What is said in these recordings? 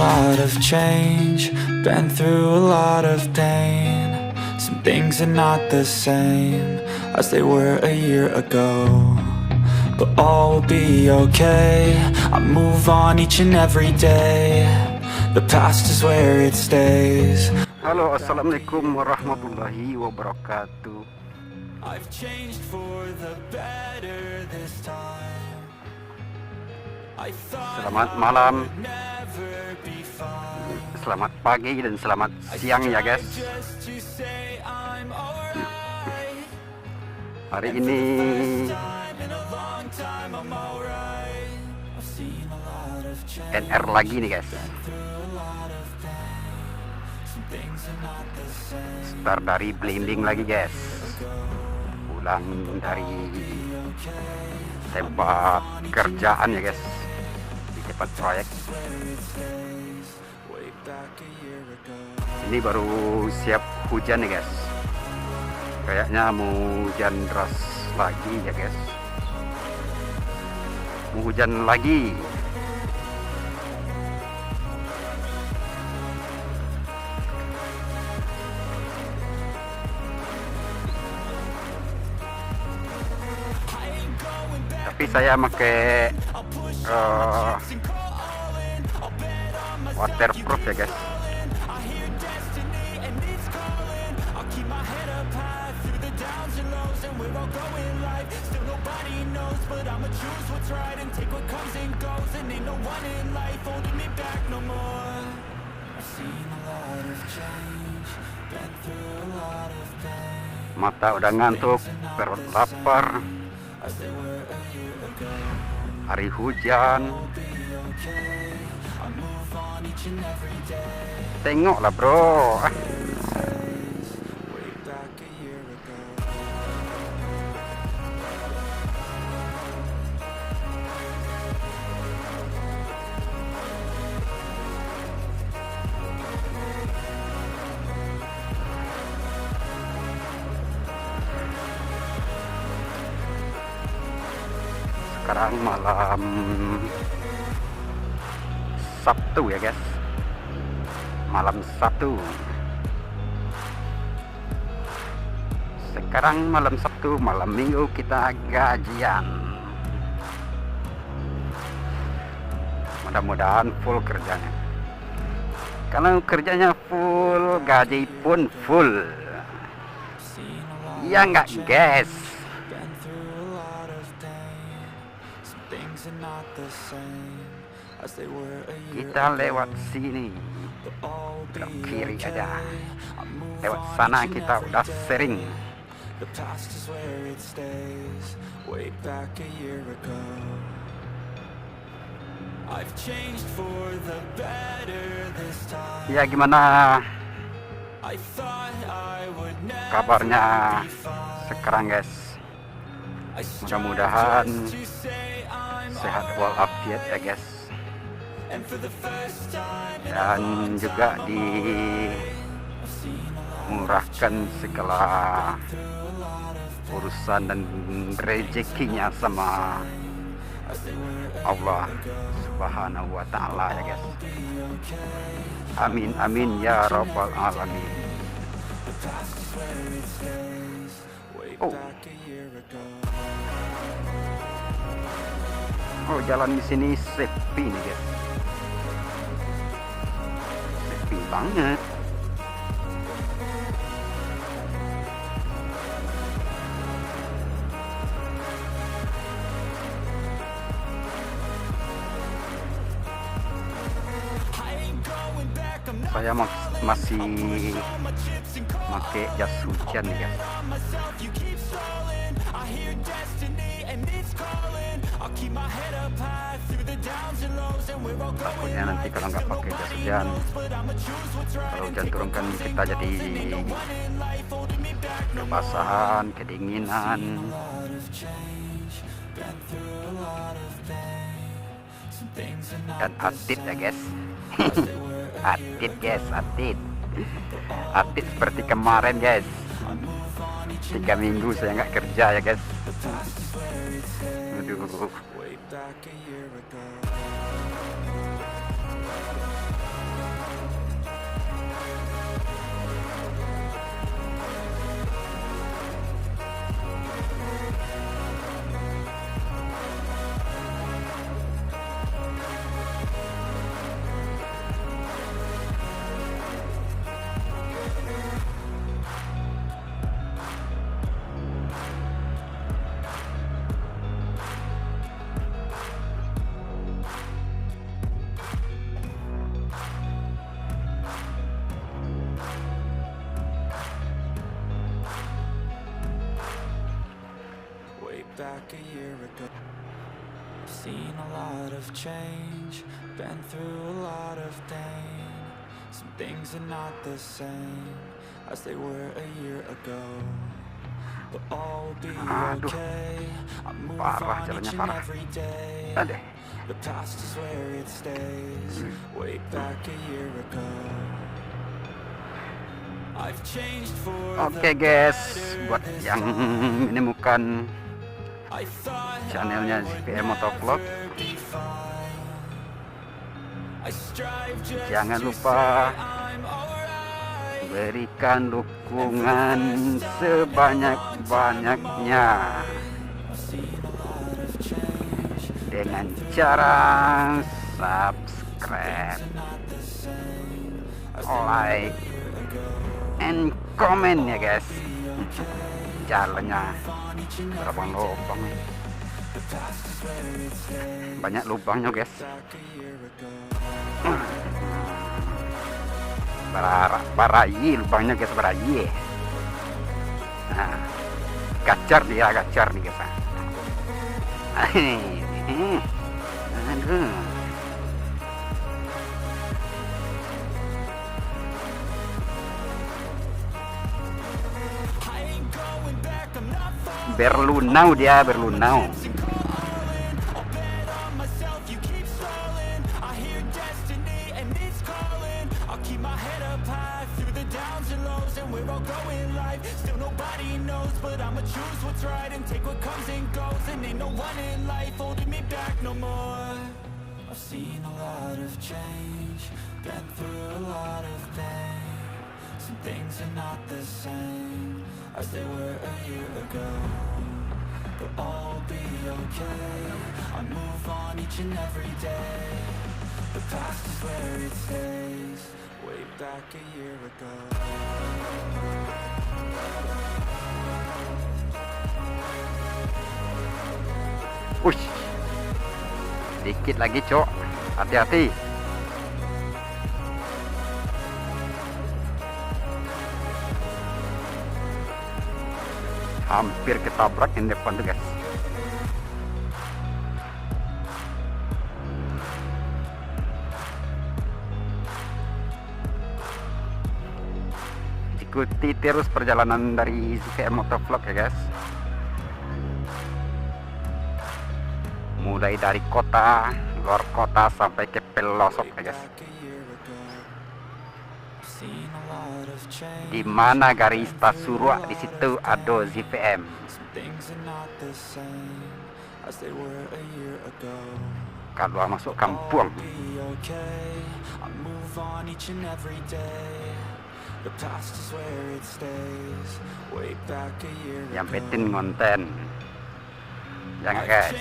lot of change, been through a lot of pain. Some things are not the same as they were a year ago, but all will be okay. I move on each and every day. The past is where it stays. Halo, assalamualaikum warahmatullahi wabarakatuh. I've changed for the better this time. Selamat malam, selamat pagi dan selamat siang ya guys. Hari ini NR lagi nih guys. Start dari blending lagi guys. Pulang dari tempat kerjaan ya guys, di tempat proyek. Ini baru siap hujan ya guys. Kayaknya mau hujan deras lagi ya guys. Mau hujan lagi. Tapi saya pakai waterproof ya guys. Mata udah ngantuk, perut lapar. Hari hujan. Tengoklah bro. Sekarang malam Sabtu ya guys. Malam Sabtu. Sekarang malam Sabtu, malam Minggu kita gajian. Mudah-mudahan full kerjanya. Kalau kerjanya full, gaji pun full. Ya enggak guys? Kita lewat sini, belok kiri aja. Lewat sana kita udah sering. Ya gimana kabarnya sekarang guys? Mudah-mudahan sehat walafiat ya guys. Dan juga dimurahkan segala urusan dan rezekinya sama Allah Subhanahu wa ta'ala ya guys. Amin amin ya rabbal alamin. Oh, jalan di sini sepi nih guys. Sepi banget. Saya masih pakai jas hujan nih guys. Takutnya nanti kalau nggak pakai jas hujan, kalau hujan turun kan kita jadi kebasahan, kedinginan. Dan atit ya guys. Atit guys, atit seperti kemarin guys. 3 minggu saya nggak kerja ya guys. Aduh. back a year ago. Seen a lot of change, been through a lot of pain. Some things are not the same as they were a year ago. But all will be okay. I move on each and every day. The past is where it stays. Way back a year ago. I've changed for Oke guys, buat yang menemukan channelnya ZVM Motovlog, jangan lupa berikan dukungan sebanyak-banyaknya dengan cara subscribe, like, and comment ya guys. Jalannya lubang-lubang, banyak lubangnya guys. Barayi lubangnya guys, barayi. Nah, gacor nih guys. Aduh. Berlunau dia, berlunau. I've seen a lot of change, been through a lot of pain. Some things are not the same as they were a year ago. But all will be okay. I move on each and every day. The past is where it stays. Way back a year ago. Ush, dikit lagi cok, hati-hati. Hampir ketabrak yang depan tuh guys. Ikuti terus perjalanan dari ZVM Motovlog ya guys. Mulai dari kota, luar kota sampai ke pelosok ya guys. Di mana garis Tasurua, di situ ada ZVM. Kalau masuk kampung. Yang penting konten. Jangan guys.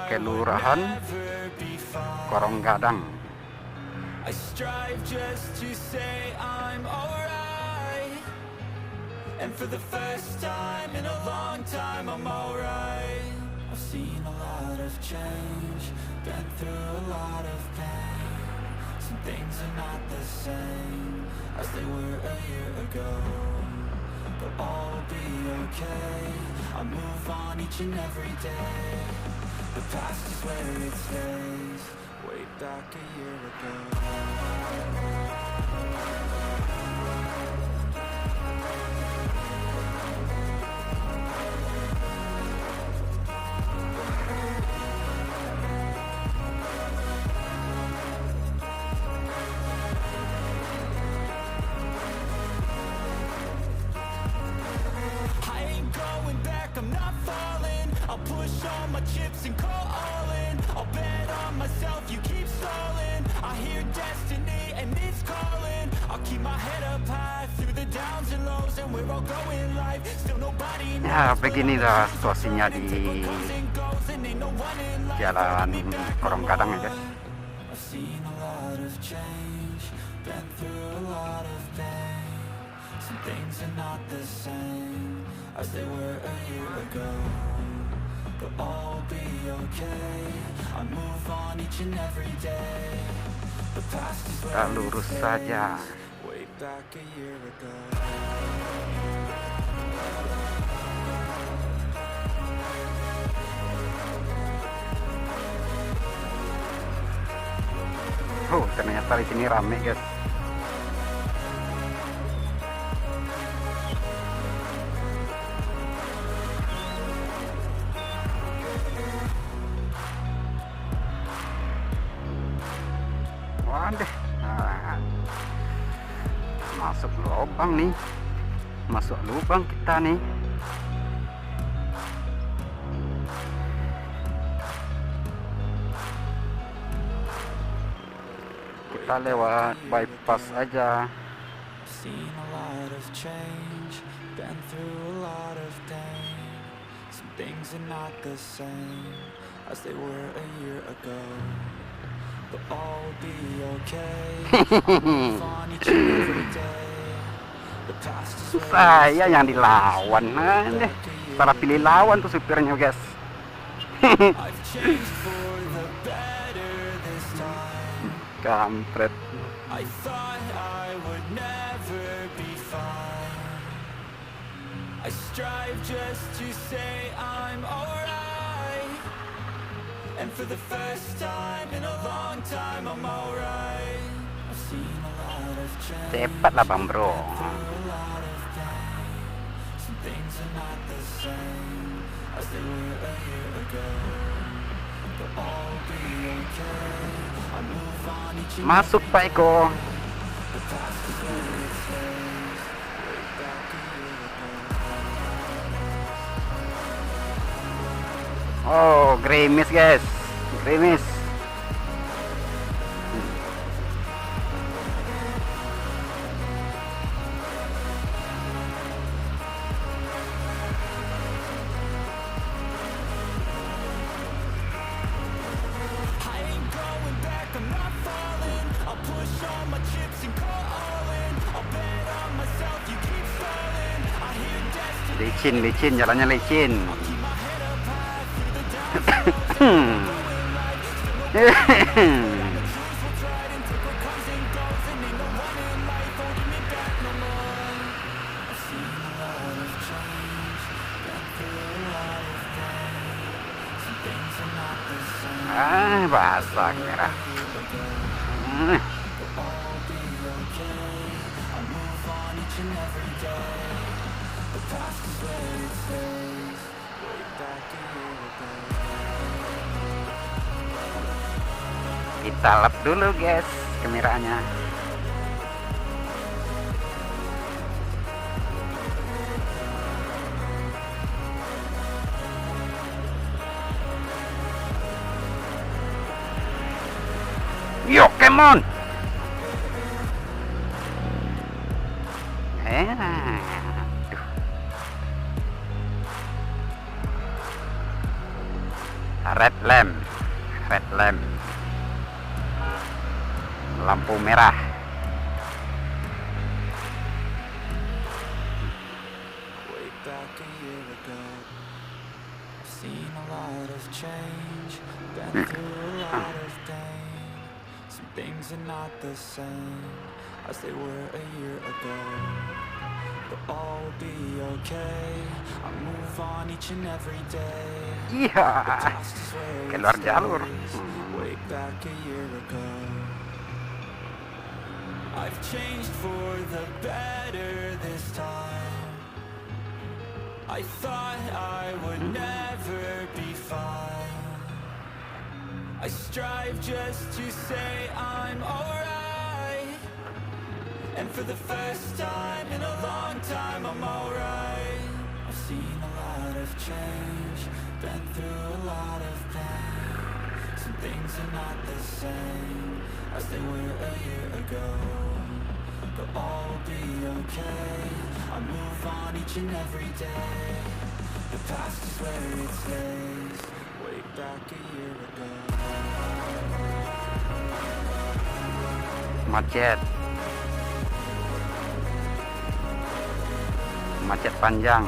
Kelurahan Korong Gadang. I strive just to say I'm alright. And for the first time in a long time I'm alright. I've seen a lot of change, been through a lot of pain. Some things are not the same as they were a year ago. But all will be okay. I move on each and every day. The past is where it stays. Way back a year ago. I'm not falling. I'll push all my chips and call all in. I'll bet on myself, you keep stalling. I hear destiny and it's calling. I'll keep my head up high through the downs and lows, and we're all going live. Still nobody knows. Ya beginilah situasinya di jalan Korong Gadang ya guys. I've seen a lot of change, been through a lot of pain. Some things are not the same as they were a year ago. But all will be okay. I move on each and every day. The past is where Kita lurus saja. way back a year ago. Ternyata di sini rame, guys. Waduh, masuk lubang nih, masuk lubang kita nih. Kita lewat bypass aja. Seen a lot of change, been through a lot of pain. Some things are not the same as they were a year ago, but all will be okay. I'll move on each and every day. The past is where Saya yang dilawan, aneh. Salah pilih lawan tuh supirnya, guys. I've changed for the better this time. Kampret. I thought I would never be fine. I strive just to say I'm alright. And for the first time in a long time I'm alright. I've seen a lot of change, Cepat lah Bang Bro. through a lot of pain. Some things are not the same as they were a year ago, but all will be okay. I move on each and Masuk Pak Eko. the past is where it stays. Way back a year ago. Oh, gerimis, guys. Gerimis. I ain't going back, I'm not falling. I'll push all my chips and call all in. I'll bet on myself, you keep stalling. I hear destiny, Licin, licin, jalannya licin. keep my head up high through the dark. Choose what's right and take what comes and goes. And ain't no one in life holding me back no more. I've seen a lot of change, been through a lot of pain. Some things are not the same. Basah merah. All be okay. I move on each and every day. The past is where it stays. Way back a year ago. Kita lap dulu, guys, kameranya. Yo, come on. Aduh. Red lamp, red lamp. Lampu merah. Way back a year ago. I've seen a lot of change, been through a lot of pain. Some things are not the same as they were a year ago, but all will be okay. I move on each and every day. Iya. Past is where it Keluar jalur. stays. Way back a year ago. I've changed for the better this time. I thought I would never be fine. I strive just to say I'm alright. And for the first time in a long time I'm alright. I've seen a lot of change, been through a lot of pain. Some things are not the same as they were a year ago, but all will be okay. I move on each and every day. The past is where it stays. Way back a year ago. Macet. Macet panjang.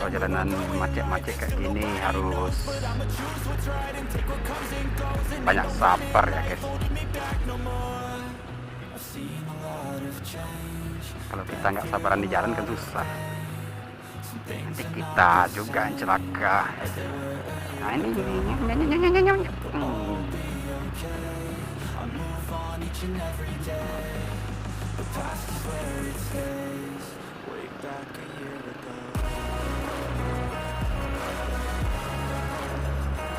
kalau jalanan macet-macet kayak gini harus banyak sabar ya guys. Kalau kita nggak sabaran di jalan kan susah, nanti kita juga yang celaka. Nah ini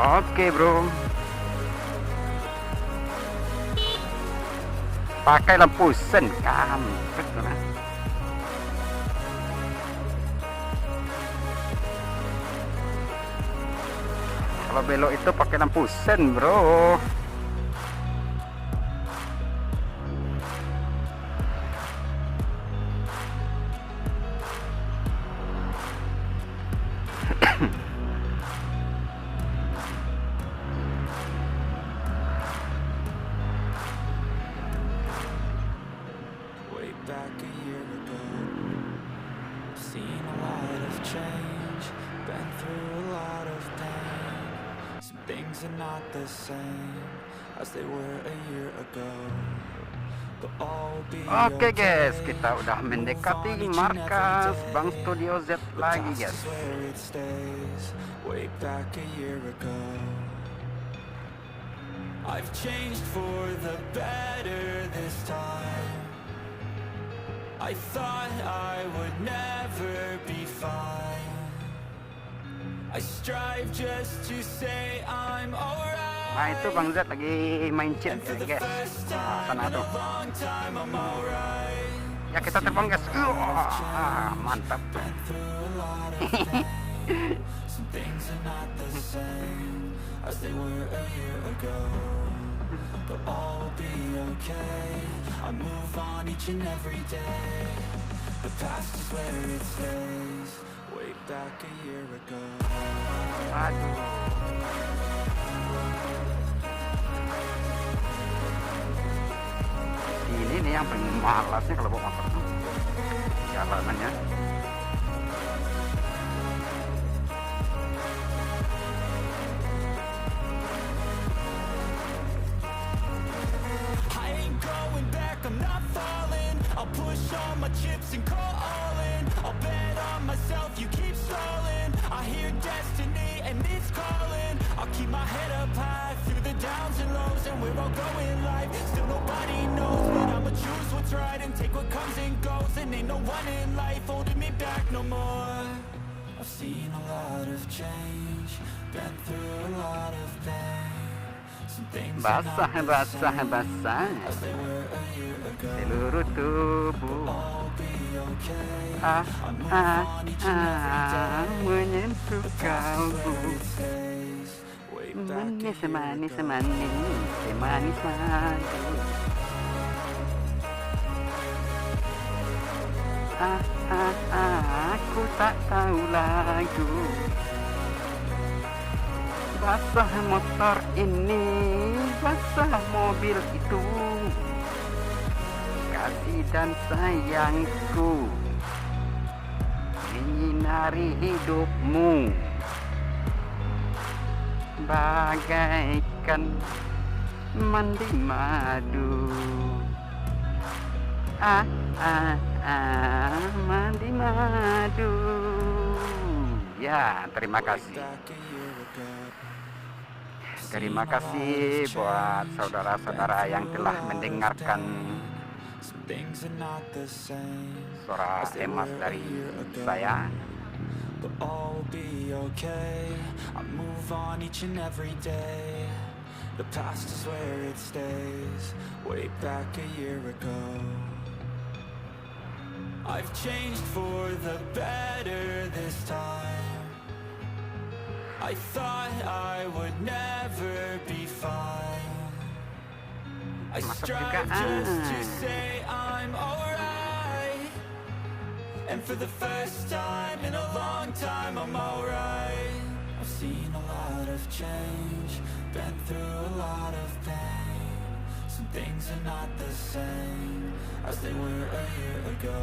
oke bro, pakai lampu sen kampret lah. Kalau belok itu pakai lampu sen bro. Back a year ago, seen a lot of change, been through a lot of pain. Some things are not the same as they were a year ago, but all will be Oke guys, kita udah mendekati markas Bang Studio Z lagi guys. where it stays. Way back a year ago, I've changed for the better this time. I thought I would never be fine. I strive just to say I'm alright. Nah itu Bang Z lagi main cheat And for ya the guys. first Nah, time sana in a tuh. long time I'm alright. Ya kita terbang guys. Mantap. Been through a lot of pain. Some things are not the same as they were a year ago, but all will be okay. I move on each and every day. The past is where it stays. Way back a year ago. Aduh. Ini nih yang paling malasnya kalau bawa motor tuh jalanannya. I ain't going back, I'm not falling. I'll push all my chips and call all in. I'll bet on myself, you keep stalling. I hear destiny and it's calling. I'll keep my head up high through the downs and lows, and we're all going live. Still nobody knows, but I'ma choose what's right and take what comes and goes. And ain't no one in life holding me back no more. I've seen a lot of change, been through a lot of pain. Some things are not Basah. as they were a year ago. Seluruh tubuh All be okay. I move on each and every day. menyentuh The past is where kalbu. it stays. Way back a Manis year manis ago. manis, manis manis. Aku tak tahu lagu. Basah motor ini, basah mobil itu. Kasih dan sayangku menyinari hidupmu bagaikan mandi madu. Mandi madu. Ya, terima kasih. Back a year ago. Terima kasih buat saudara-saudara yang telah mendengarkan Some things are not the same suara as they emas were a dari year ago. saya. But all will be okay. I move on each and every day. The past is where it stays. Way back a year ago. I've changed for the better this time. I thought I would never be fine. I Masuk strive juga. just to say I'm alright. And for the first time in a long time I'm alright. I've seen a lot of change, been through a lot of pain. Some things are not the same as they were a year ago,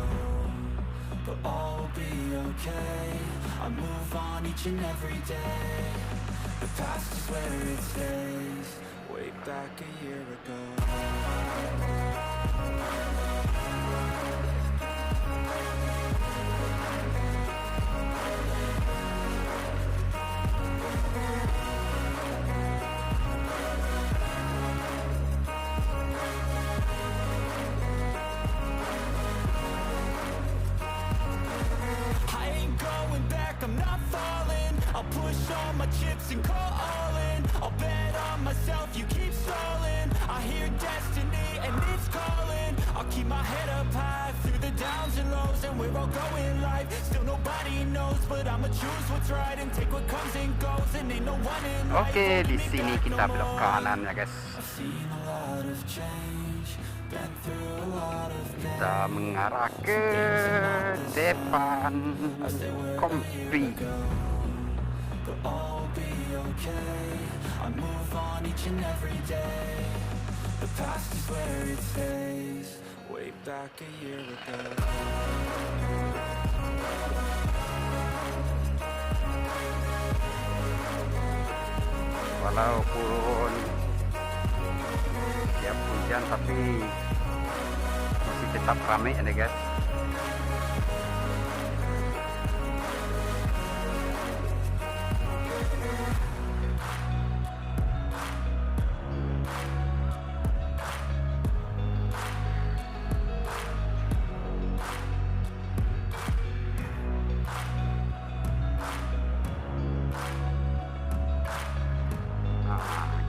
but all will be okay. I move on each and every day. The past is where it stays. Way back a year ago. I'm not falling. I'll push all my chips and call all in. I'll bet on myself, you keep stalling. I hear destiny and it's calling. I'll keep my head up high through the downs and lows. And we're all going live, still nobody knows. But I'ma choose what's right and take what comes and goes. And ain't no one in life. Oke, di sini kita belok kanan ya guys. Kita mengarah ke depan Kompi. Walaupun ya hujan tapi masih tetap ramai ya guys.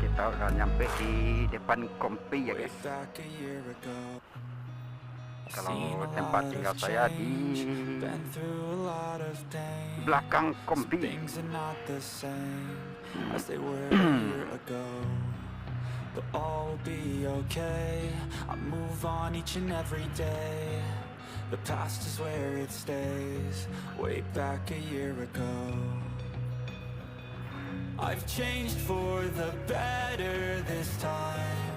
Kita udah nyampe di depan Kompi ya guys. Kalau tempat tinggal saya di belakang Kompi. But all will be okay. I move on each and every day. The past is where it stays. Way back a year ago. I've changed for the better this time.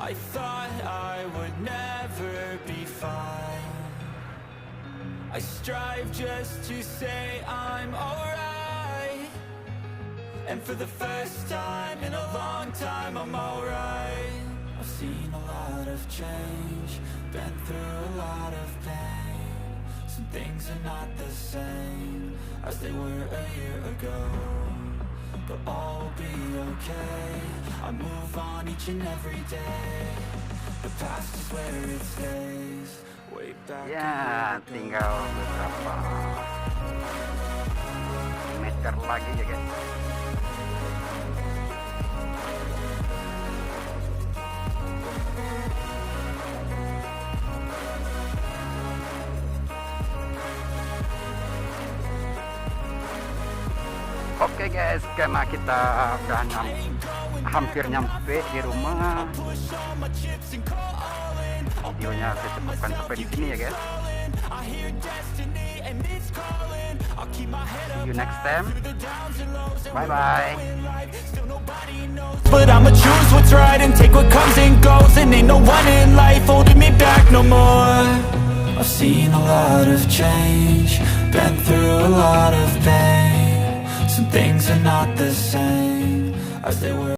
I thought I would never be fine. I strive just to say I'm alright. And for the first time in a long time I'm alright. I've seen a lot of change, been through a lot of pain. Some things are not the same as they were a year ago. But all will be okay. I move on each and every day. The past is where it stays. Way back. Ya, tinggal beberapa meter lagi ya guys. Oke guys, karena kita udah hampir nyampe di rumah, videonya saya cukupkan sampai di sini ya guys. See you next time. Bye bye. But I'ma choose what's right and take what comes and goes. And ain't no one in life holding me back no more. I've seen a lot of change, been through a lot of pain. Some things are not the same as they were